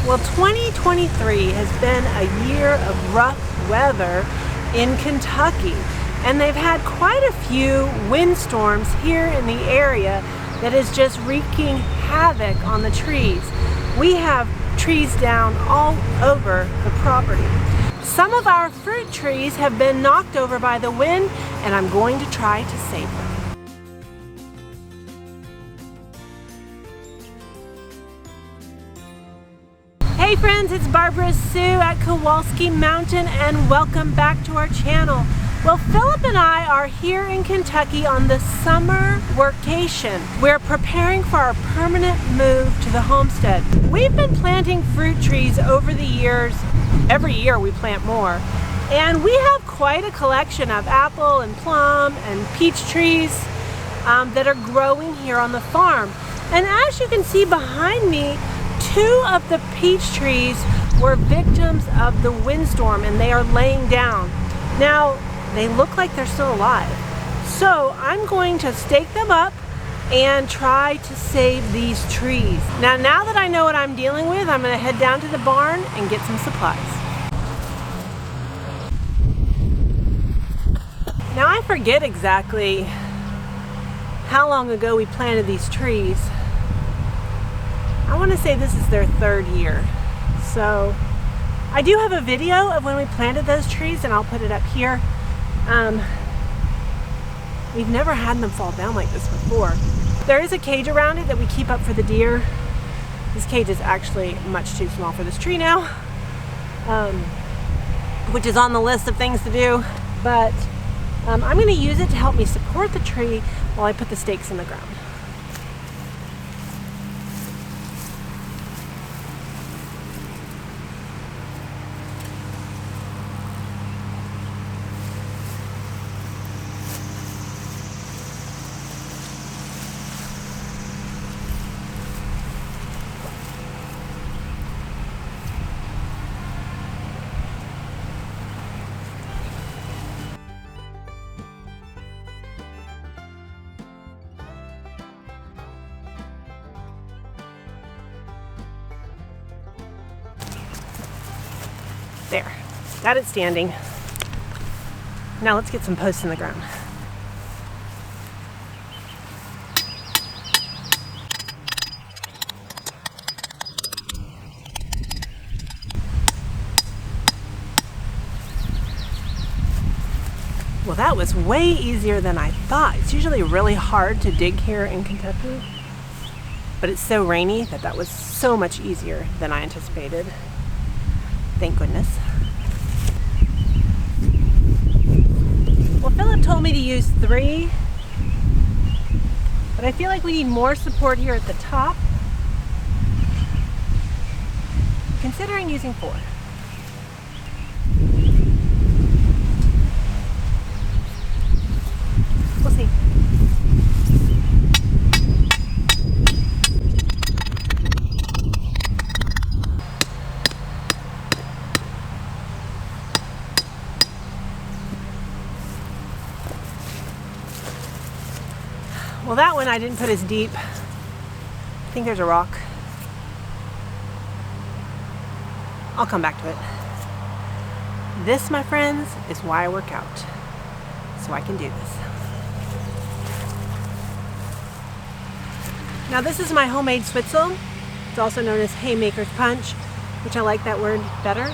Well, 2023 has been a year of rough weather in Kentucky, and they've had quite a few windstorms here in the area that is just wreaking havoc on the trees. We have trees down all over the property. Some of our fruit trees have been knocked over by the wind, and I'm going to try to save them. Hey friends, it's Barbara Sue at Kowalski Mountain, and welcome back to our channel. Well, Philip and I are here in Kentucky on the summer workcation. We're preparing for our permanent move to the homestead. We've been planting fruit trees over the years. Every year we plant more. And we have quite a collection of apple and plum and peach trees that are growing here on the farm. And as you can see behind me, 2 of the peach trees were victims of the windstorm, and they are laying down. Now, they look like they're still alive. So I'm going to stake them up and try to save these trees. Now that I know what I'm dealing with, I'm gonna head down to the barn and get some supplies. Now I forget exactly how long ago we planted these trees. I want to say this is their 3rd year. So I do have a video of when we planted those trees, and I'll put it up here. We've never had them fall down like this before. There is a cage around it that we keep up for the deer. This cage is actually much too small for this tree now, which is on the list of things to do. But I'm going to use it to help me support the tree while I put the stakes in the ground. There, got it standing. Now let's get some posts in the ground. Well, that was way easier than I thought. It's usually really hard to dig here in Kentucky, but it's so rainy that was so much easier than I anticipated. Thank goodness. Well, Philip told me to use 3, but I feel like we need more support here at the top. Considering using 4. We'll see. Well, that one I didn't put as deep. I think there's a rock. I'll come back to it. This, my friends, is why I work out. So I can do this. Now this is my homemade switzel. It's also known as haymaker's punch, which I like that word better.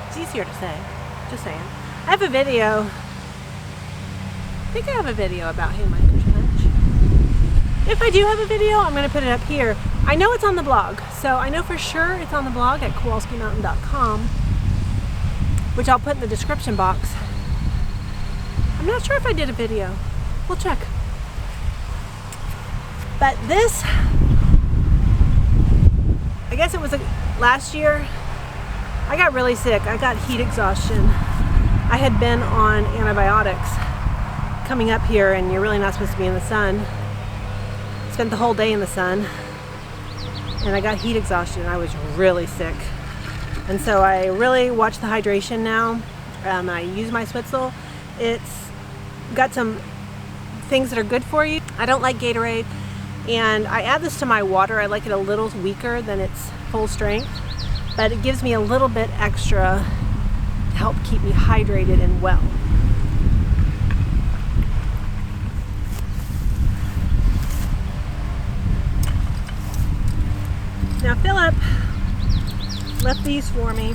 It's easier to say, just saying. I have a video. I think I have a video about haymaker's punch. If I do have a video, I'm going to put it up here. I know it's on the blog, so I know for sure it's on the blog at kowalskimountain.com, which I'll put in the description box. I'm not sure if I did a video. We'll check. But this, I guess it was last year, I got really sick. I got heat exhaustion. I had been on antibiotics coming up here, and you're really not supposed to be in the sun. Spent the whole day in the sun, and I got heat exhaustion. I was really sick, and so I really watch the hydration now. I use my switzel. It's got some things that are good for you. I don't like Gatorade, and I add this to my water. I like it a little weaker than its full strength, but it gives me a little bit extra to help keep me hydrated and well. Now Philip left these for me.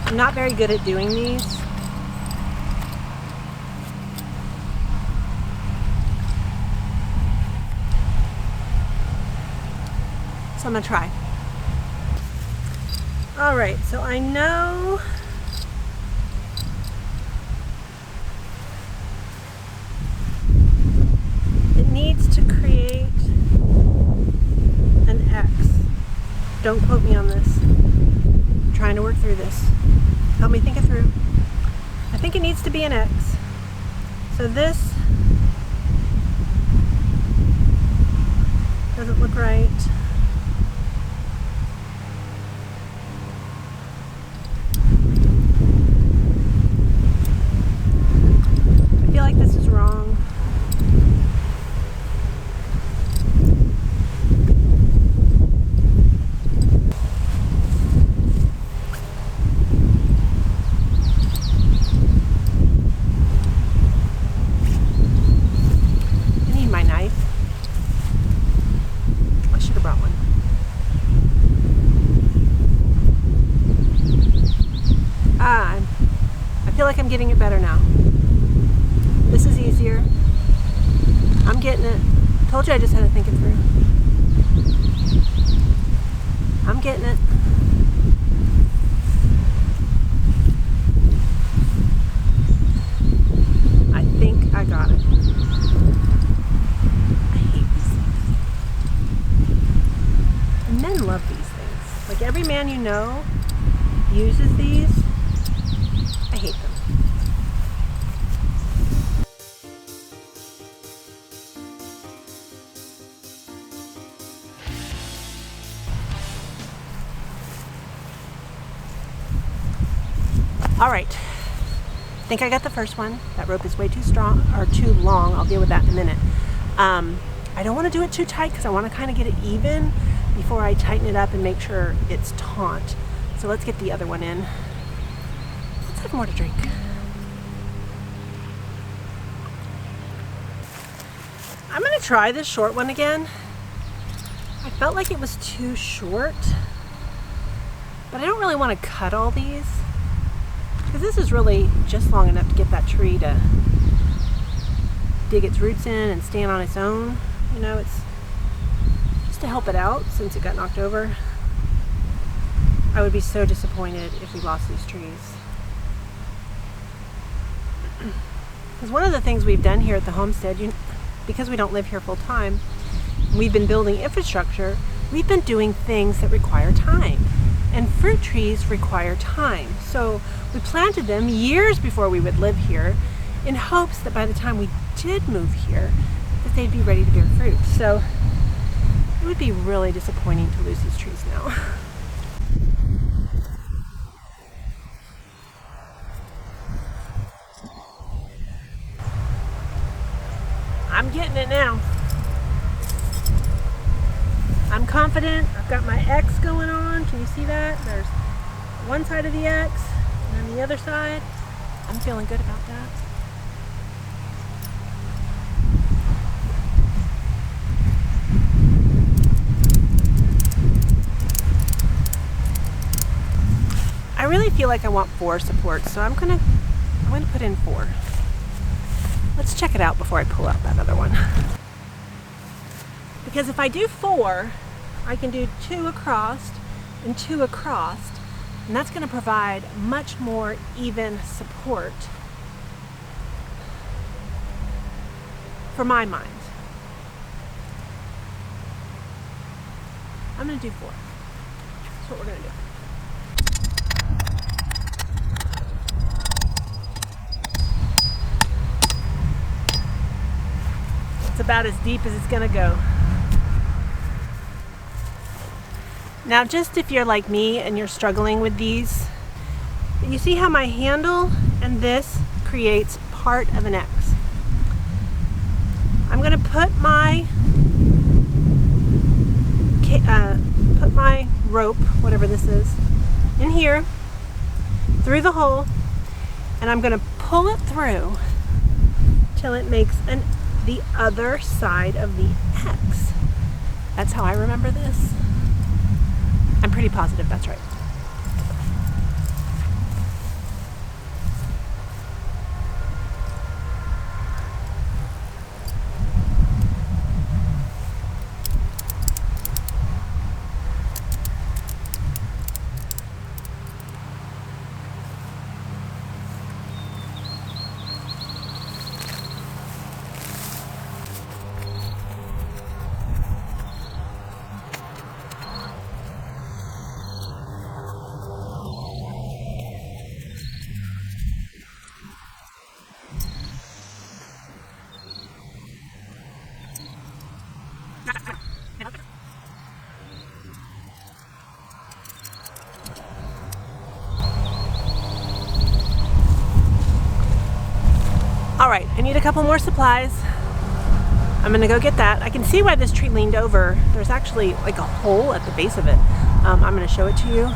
I'm not very good at doing these. So I'm gonna try. All right, so I know it needs to create an X. Don't quote me on this. I'm trying to work through this. Help me think it through. I think it needs to be an X. So this doesn't look right. I feel like this is wrong. I feel like I'm getting it better now. This is easier. I'm getting it. Told you I just had to think it through. I'm getting it. I think I got it. I hate these things. And men love these things. Like every man you know uses these. I hate them. All right, I think I got the first one. That rope is way too strong or too long. I'll deal with that in a minute. I don't want to do it too tight because I want to kind of get it even before I tighten it up and make sure it's taut. So let's get the other one in. Let's have more to drink. I'm going to try this short one again. I felt like it was too short, but I don't really want to cut all these because this is really just long enough to get that tree to dig its roots in and stand on its own. You know, it's just to help it out since it got knocked over. I would be so disappointed if we lost these trees. Because one of the things we've done here at the homestead, because we don't live here full time, we've been building infrastructure, we've been doing things that require time. And fruit trees require time. So we planted them years before we would live here in hopes that by the time we did move here, that they'd be ready to bear fruit. So it would be really disappointing to lose these trees now. I'm getting it now. I'm confident. I've got my X going on. Can you see that? There's one side of the X and then the other side. I'm feeling good about that. I really feel like I want 4 supports, so I'm gonna put in 4. Let's check it out before I pull out that other one. Because if I do 4, I can do 2 across and 2 across, and that's going to provide much more even support for my mind. I'm going to do 4. That's what we're going to do. It's about as deep as it's going to go. Now, just if you're like me and you're struggling with these, But you see how my handle and this creates part of an X. I'm going to put my rope, whatever this is, in here through the hole, and I'm going to pull it through till it makes the other side of the X. That's how I remember this. I'm pretty positive that's right. All right, I need a couple more supplies. I'm gonna go get that. I can see why this tree leaned over. There's actually like a hole at the base of it. I'm gonna show it to you,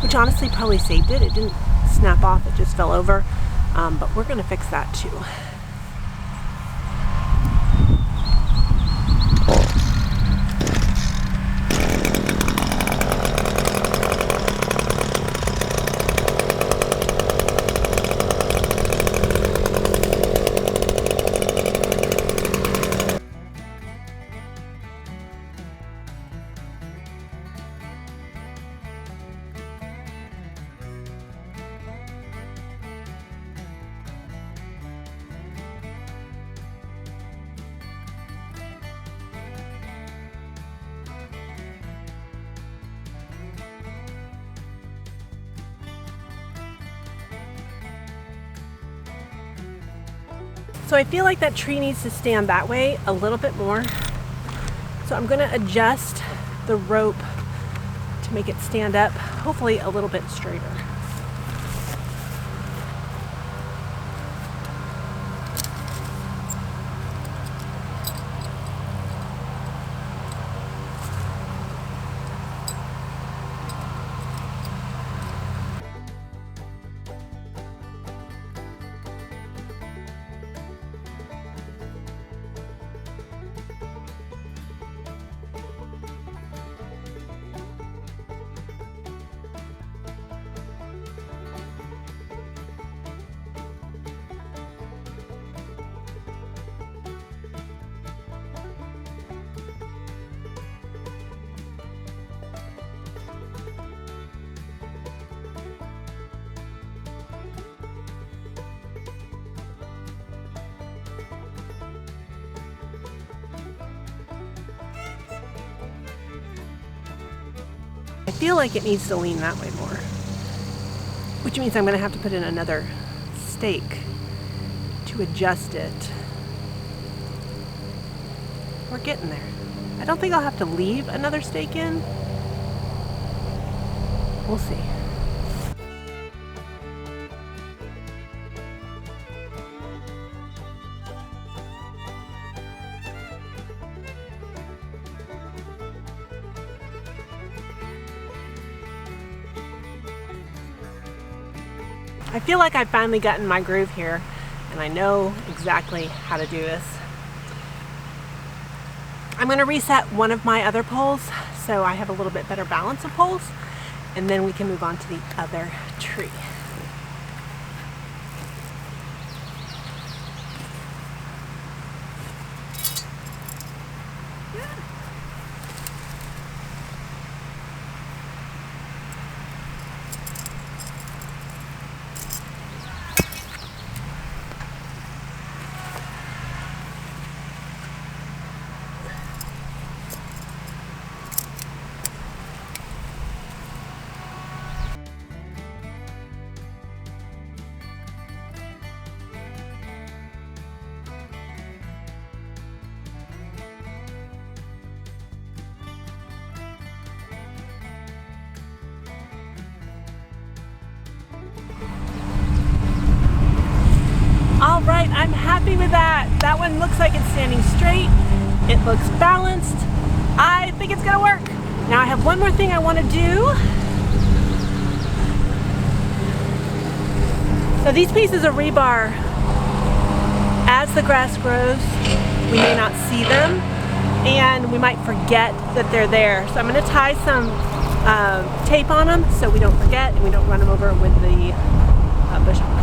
which honestly probably saved it. It didn't snap off, it just fell over. But we're gonna fix that too. So I feel like that tree needs to stand that way a little bit more. So I'm gonna adjust the rope to make it stand up, hopefully a little bit straighter. I feel like it needs to lean that way more, which means I'm going to have to put in another stake to adjust it. We're getting there. I don't think I'll have to leave another stake in. We'll see. I feel like I've finally gotten my groove here, and I know exactly how to do this. I'm going to reset one of my other poles so I have a little bit better balance of poles, and then we can move on to the other tree. right, I'm happy with that. That one looks like it's standing straight. It looks balanced. I think it's gonna work. Now I have one more thing I want to do. So these pieces of rebar, as the grass grows, we may not see them and we might forget that they're there. So I'm going to tie some tape on them so we don't forget and we don't run them over with the bush hog.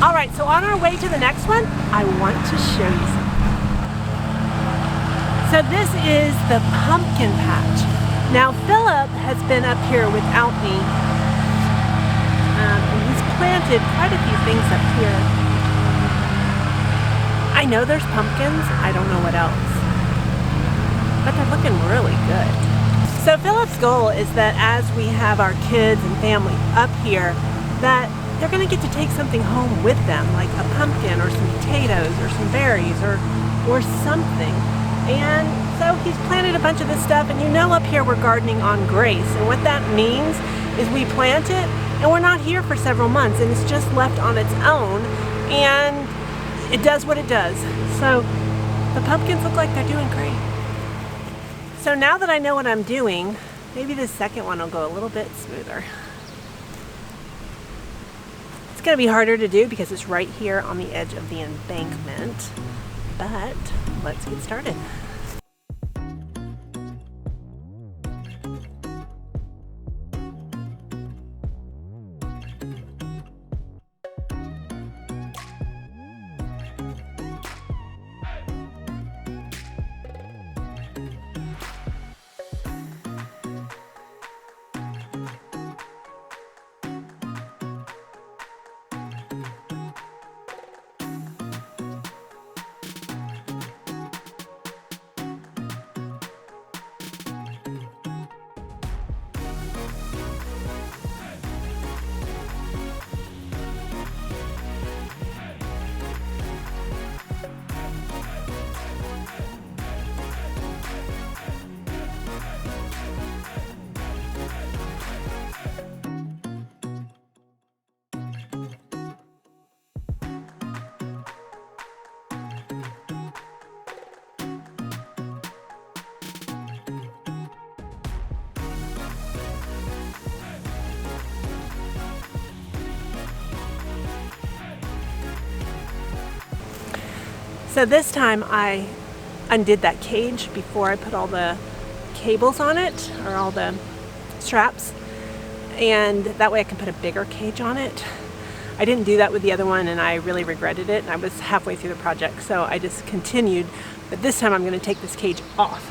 Alright, so on our way to the next one, I want to show you something. So this is the pumpkin patch. Now Philip has been up here without me, and he's planted quite a few things up here. I know there's pumpkins, I don't know what else, but they're looking really good. So Philip's goal is that as we have our kids and family up here, that they're going to get to take something home with them, like a pumpkin or some potatoes or some berries or something. And so he's planted a bunch of this stuff, and you know up here we're gardening on grace. And what that means is we plant it and we're not here for several months and it's just left on its own and it does what it does. So the pumpkins look like they're doing great. So now that I know what I'm doing, maybe the second one will go a little bit smoother. It's going to be harder to do because it's right here on the edge of the embankment, but let's get started. So this time I undid that cage before I put all the cables on it, or all the straps, and that way I can put a bigger cage on it. I didn't do that with the other one and I really regretted it, and I was halfway through the project, so I just continued, but this time I'm going to take this cage off.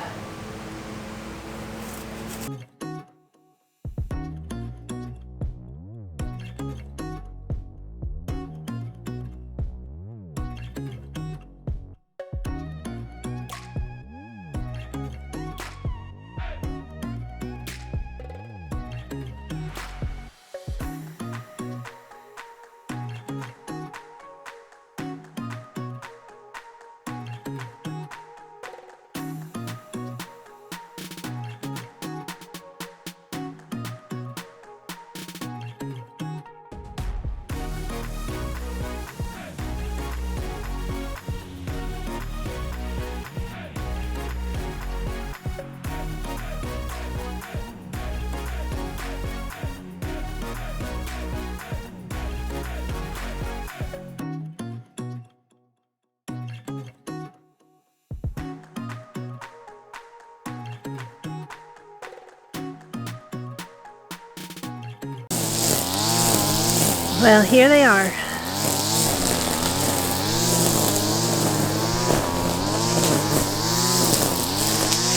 Well, here they are.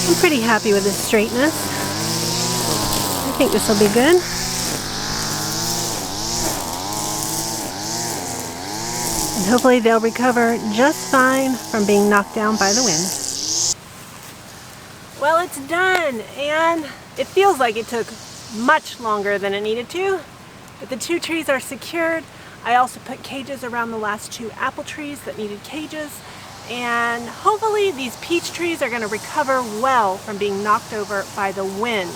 I'm pretty happy with this straightness. I think this will be good. And hopefully they'll recover just fine from being knocked down by the wind. Well, it's done, and it feels like it took much longer than it needed to. But the 2 trees are secured. I also put cages around the last 2 apple trees that needed cages. And hopefully these peach trees are going to recover well from being knocked over by the wind.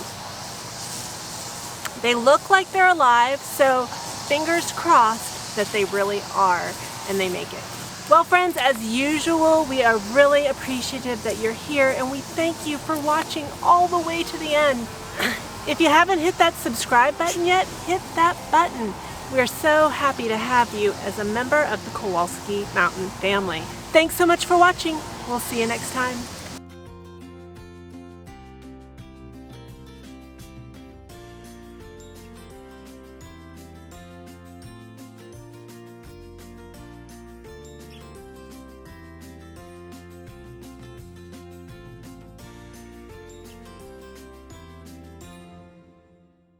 They look like they're alive, so fingers crossed that they really are and they make it. Well friends, as usual, we are really appreciative that you're here and we thank you for watching all the way to the end. If you haven't hit that subscribe button yet, hit that button. We're so happy to have you as a member of the Kowalski Mountain family. Thanks so much for watching. We'll see you next time.